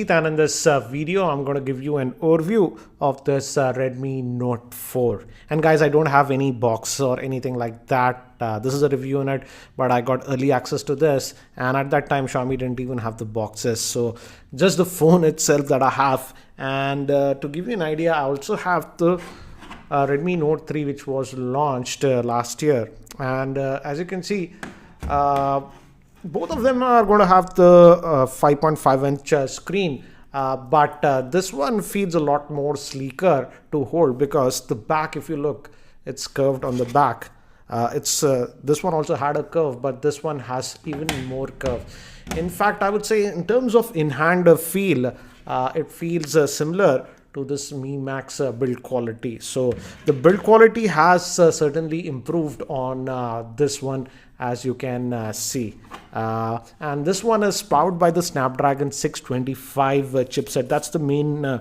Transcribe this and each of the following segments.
And in this video, I'm going to give you an overview of this Redmi Note 4. And guys, I don't have any box or anything like that. This is a review on it, but I got early access to this. And at that time, Xiaomi didn't even have the boxes. So just the phone itself that I have. And to give you an idea, I also have the Redmi Note 3, which was launched last year. And as you can see, both of them are going to have the 5.5-inch screen, but this one feels a lot more sleeker to hold because the back, if you look, it's curved on the back. This one also had a curve, but this one has even more curve. In fact, I would say in terms of in-hand feel, it feels similar to this Mi Max build quality. So the build quality has certainly improved on this one, as you can see. And this one is powered by the Snapdragon 625 chipset. That's the main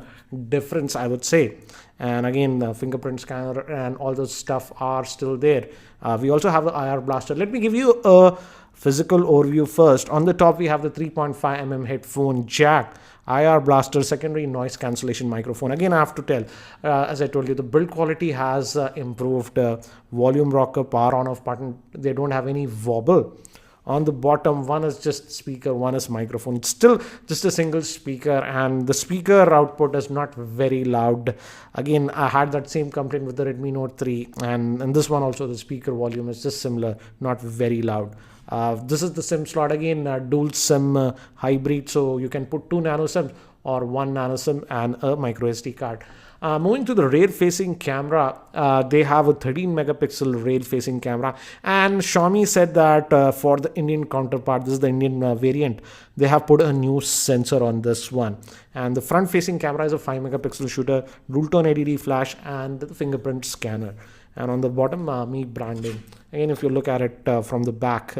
difference, I would say. And again, the fingerprint scanner and all those stuff are still there. We also have the IR blaster. Let me give you a physical overview first. On the top, we have the 3.5mm headphone jack, IR blaster, secondary noise cancellation microphone. Again, I have to tell, as I told you, the build quality has improved. Volume rocker, power on off button, they don't have any wobble. On the bottom, one is just speaker, one is microphone. It's still just a single speaker, and the speaker output is not very loud. Again, I had that same complaint with the Redmi Note 3, and in this one also the speaker volume is just similar, not very loud. This is the SIM slot, again, dual SIM hybrid, so you can put 2 nano SIMs or 1 nano SIM and a micro SD card. Moving to the rear-facing camera, they have a 13 megapixel rear-facing camera, and Xiaomi said that for the Indian counterpart, this is the Indian variant, they have put a new sensor on this one. And the front-facing camera is a 5 megapixel shooter, dual-tone LED flash, and the fingerprint scanner. And on the bottom, Mi branding. Again, if you look at it from the back,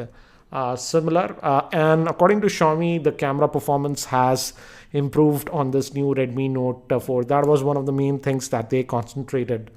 similar. And according to Xiaomi, the camera performance has improved on this new Redmi Note 4. That was one of the main things that they concentrated.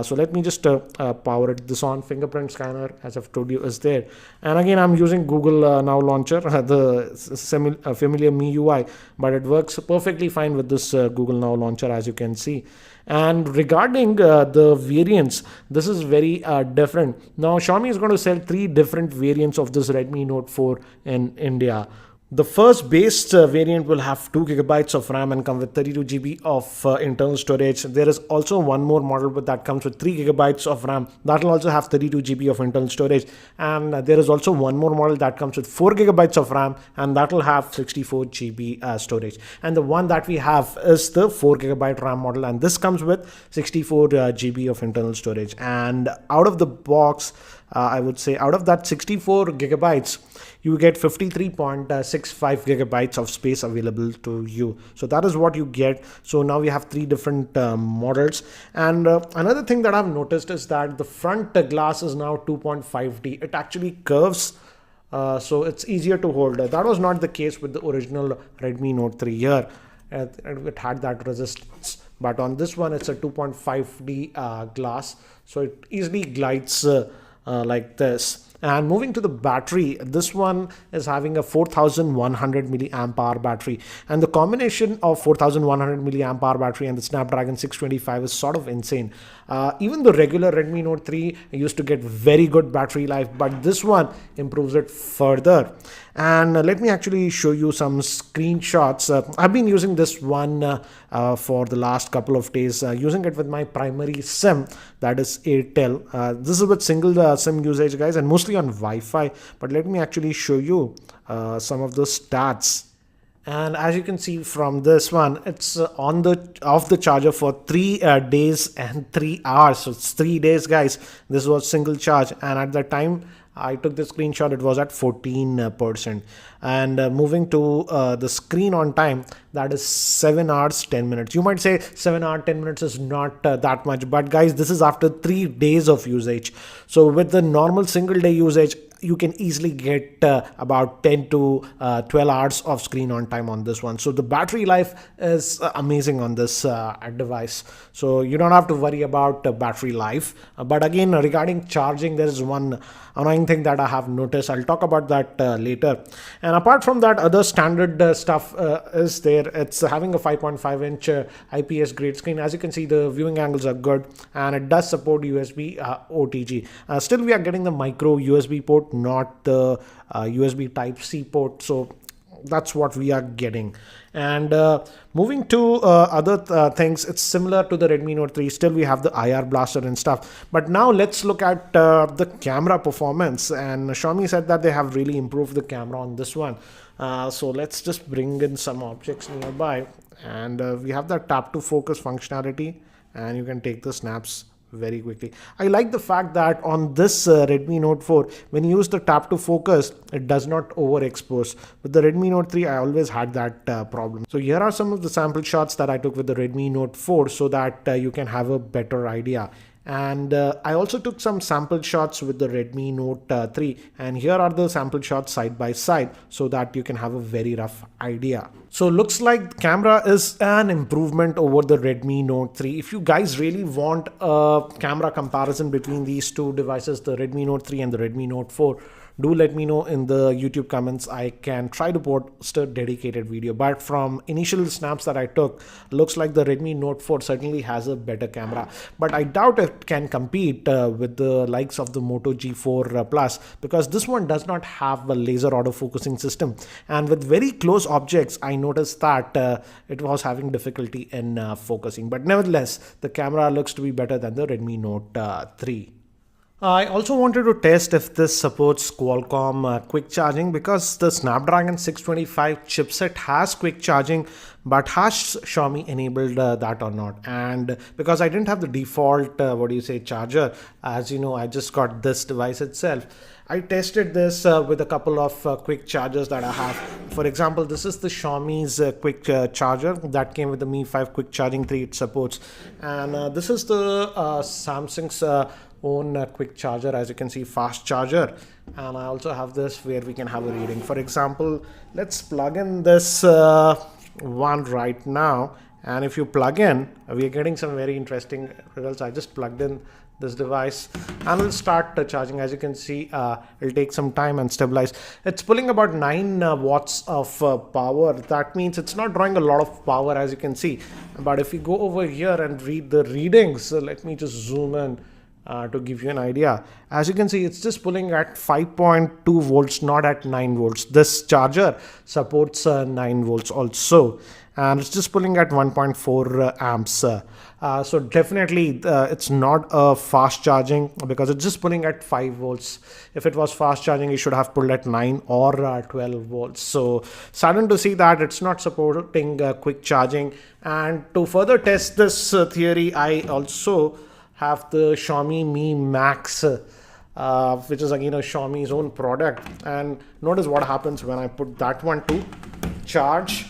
So let me just power it. This on fingerprint scanner, as I've told you, is there. And again, I'm using Google Now Launcher, the familiar MIUI, but it works perfectly fine with this Google Now Launcher, as you can see. And regarding the variants, this is very different. Now, Xiaomi is going to sell 3 different variants of this Redmi Note 4 in India. The first base variant will have 2 gigabytes of RAM and come with 32 GB of internal storage. There is also one more model that comes with 3 gigabytes of RAM. That will also have 32 GB of internal storage. And there is also one more model that comes with 4 gigabytes of RAM, and that will have 64 GB storage. And the one that we have is the 4 gigabyte RAM model, and this comes with 64 GB of internal storage. And out of the box, I would say out of that 64 gigabytes, you get 53.65 gigabytes of space available to you. So that is what you get. So now we have 3 different models. And another thing that I've noticed is that the front glass is now 2.5D. It actually curves. So it's easier to hold. That was not the case with the original Redmi Note 3 here. It had that resistance. But on this one, it's a 2.5D glass. So it easily glides like this. And moving to the battery, this one is having a 4100 milliamp hour battery, and the combination of 4100 milliamp hour battery and the Snapdragon 625 is sort of insane. Even the regular Redmi Note 3 used to get very good battery life, but this one improves it further. And let me actually show you some screenshots. I've been using this one for the last couple of days, using it with my primary SIM, that is Airtel. This is with single SIM usage, guys, and mostly on Wi-Fi. But let me actually show you some of the stats. And as you can see from this one, it's off the charger for 3 days and 3 hours. So it's 3 days, guys. This was single charge, and at that time I took the screenshot, it was at 14%. And moving to the screen on time, that is 7 hours 10 minutes. You might say 7 hours 10 minutes is not that much, but guys, this is after 3 days of usage. So with the normal single day usage, you can easily get about 10 to 12 hours of screen on time on this one. So the battery life is amazing on this device, so you don't have to worry about battery life. But again, regarding charging, there is one annoying thing that I have noticed. I'll talk about that later. And apart from that, other standard stuff is there. It's having a 5.5-inch IPS grade screen. As you can see, the viewing angles are good, and it does support USB OTG. Still, we are getting the micro USB port, not the USB Type C port. So that's what we are getting. And moving to other things, it's similar to the Redmi Note 3. Still, we have the IR blaster and stuff. But now let's look at the camera performance. And Xiaomi said that they have really improved the camera on this one. So let's just bring in some objects nearby. And we have that tap to focus functionality, and you can take the snaps very quickly. I like the fact that on this Redmi Note 4, when you use the tap to focus, it does not overexpose. With the Redmi Note 3, I always had that problem. So here are some of the sample shots that I took with the Redmi Note 4, so that you can have a better idea. And I also took some sample shots with the Redmi Note 3, and here are the sample shots side by side, so that you can have a very rough idea. So looks like the camera is an improvement over the Redmi Note 3. If you guys really want a camera comparison between these two devices, the Redmi Note 3 and the Redmi Note 4, do let me know in the YouTube comments. I can try to post a dedicated video. But from initial snaps that I took, looks like the Redmi Note 4 certainly has a better camera. But I doubt it can compete with the likes of the Moto G4 Plus, because this one does not have a laser autofocusing system. And with very close objects, I noticed that it was having difficulty in focusing. But nevertheless, the camera looks to be better than the Redmi Note 3. I also wanted to test if this supports Qualcomm quick charging, because the Snapdragon 625 chipset has quick charging, but has Xiaomi enabled that or not? And because I didn't have the default charger, as you know, I just got this device itself. I tested this with a couple of quick chargers that I have. For example, this is the Xiaomi's quick charger that came with the Mi 5 quick charging 3 it supports. And this is the Samsung's own quick charger, as you can see, fast charger. And I also have this where we can have a reading. For example, let's plug in this one right now. And if you plug in, we are getting some very interesting results. I just plugged in this device and it'll start charging. As you can see, it'll take some time and stabilize. It's pulling about 9 watts of power. That means it's not drawing a lot of power, as you can see. But if you go over here and read the readings, let me just zoom in to give you an idea. As you can see, it's just pulling at 5.2 volts, not at 9 volts. This charger supports 9 volts also, and it's just pulling at 1.4 amps. So definitely it's not a fast charging, because it's just pulling at 5 volts. If it was fast charging, it should have pulled at 9 or 12 volts. So saddened to see that it's not supporting quick charging. And to further test this theory, I also have the Xiaomi Mi Max, which is again a Xiaomi's own product. And notice what happens when I put that one to charge.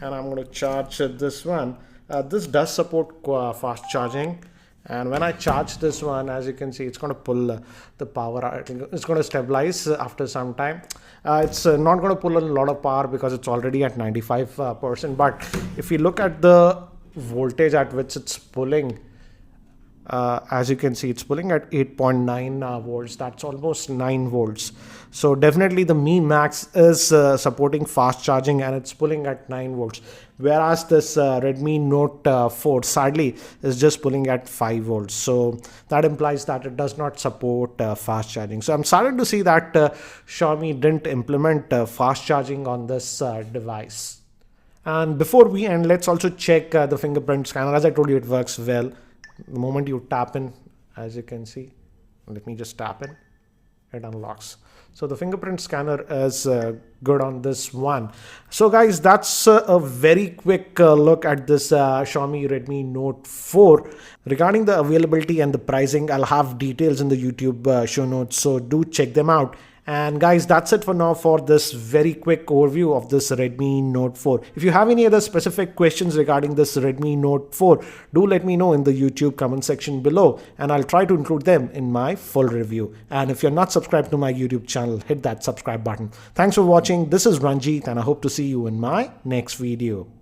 And I'm going to charge this one. This does support fast charging. And when I charge this one, as you can see, it's going to pull the power. I think it's going to stabilize after some time. It's not going to pull a lot of power because it's already at 95%. But if you look at the voltage at which it's pulling, as you can see, it's pulling at 8.9 volts. That's almost 9 volts. So definitely the Mi Max is supporting fast charging, and it's pulling at 9 volts. Whereas this Redmi Note 4 sadly is just pulling at 5 volts. So that implies that it does not support fast charging. So I'm saddened to see that Xiaomi didn't implement fast charging on this device. And before we end, let's also check the fingerprint scanner. As I told you, it works well. The moment you tap in, as you can see, let me just tap in, it unlocks. So the fingerprint scanner is good on this one. So guys, that's a very quick look at this Xiaomi Redmi Note 4. Regarding the availability and the pricing, I'll have details in the YouTube show notes, so do check them out. And guys, that's it for now for this very quick overview of this Redmi Note 4. If you have any other specific questions regarding this Redmi Note 4, do let me know in the YouTube comment section below, and I'll try to include them in my full review. And if you're not subscribed to my YouTube channel, hit that subscribe button. Thanks for watching. This is Ranjit, and I hope to see you in my next video.